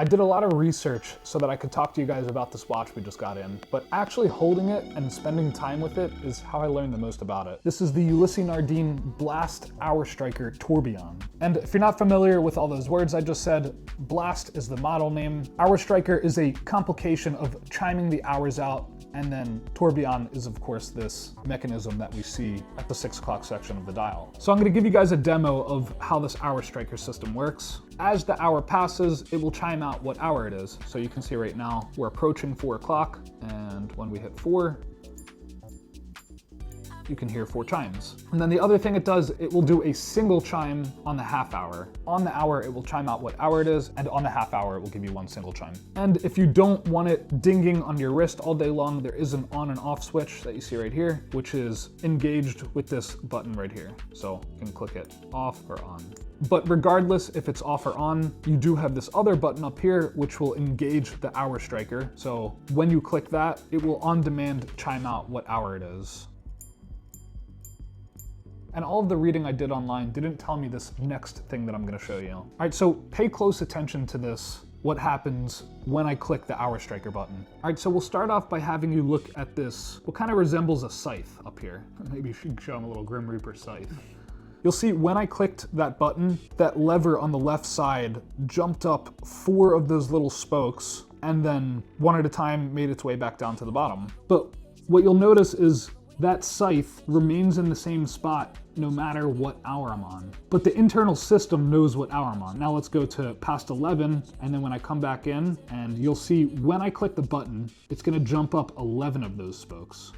I did a lot of research so that I could talk to you guys about this watch we just got in, but actually holding it and spending time with it is how I learned the most about it. This is the Nardin Blast Hour Striker Tourbillon. And if you're not familiar with all those words I just said, Blast is the model name. Hour Striker is a complication of chiming the hours out, and then tourbillon is of course this mechanism that we see at the 6 o'clock section of the dial. So I'm gonna give you guys a demo of how this Hour Striker system works. As the hour passes, it will chime out what hour it is. So you can see right now, we're approaching 4 o'clock, and when we hit 4, you can hear 4 chimes. And then the other thing it does, it will do a single chime on the half hour. On the hour, it will chime out what hour it is, and on the half hour, it will give you 1 single chime. And if you don't want it dinging on your wrist all day long, there is an on and off switch that you see right here, which is engaged with this button right here. So you can click it off or on. But regardless if it's off or on, you do have this other button up here, which will engage the Hour Striker. So when you click that, it will on demand chime out what hour it is. And all of the reading I did online didn't tell me this next thing that I'm gonna show you. All right, so pay close attention to this, what happens when I click the Hour Striker button. All right, so we'll start off by having you look at this, what kind of resembles a scythe up here. Maybe you should show them a little Grim Reaper scythe. You'll see when I clicked that button, that lever on the left side jumped up 4 of those little spokes, and then one at a time made its way back down to the bottom. But what you'll notice is that scythe remains in the same spot no matter what hour I'm on. But the internal system knows what hour I'm on. Now let's go to past 11, and then when I come back in, and you'll see when I click the button, it's gonna jump up 11 of those spokes.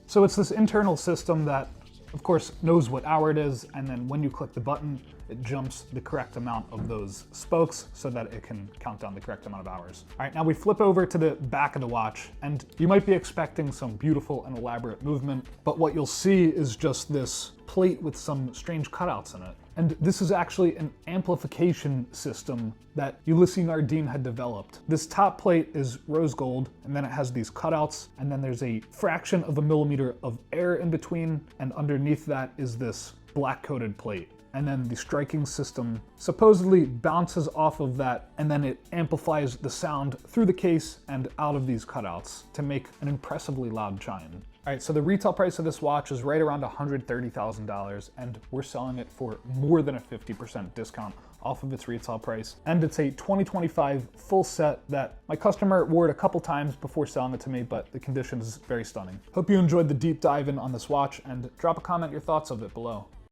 So it's this internal system that, of course, knows what hour it is, and then when you click the button, it jumps the correct amount of those spokes so that it can count down the correct amount of hours. All right, now we flip over to the back of the watch, and you might be expecting some beautiful and elaborate movement, but what you'll see is just this plate with some strange cutouts in it. And this is actually an amplification system that Nardin had developed. This top plate is rose gold, and then it has these cutouts, and then there's a fraction of a millimeter of air in between, and underneath that is this black coated plate. And then the striking system supposedly bounces off of that, and then it amplifies the sound through the case and out of these cutouts to make an impressively loud chime. All right, so the retail price of this watch is right around $130,000, and we're selling it for more than a 50% discount off of its retail price. And it's a 2025 full set that my customer wore it a couple times before selling it to me, but the condition is very stunning. Hope you enjoyed the deep dive in on this watch, and drop a comment your thoughts of it below.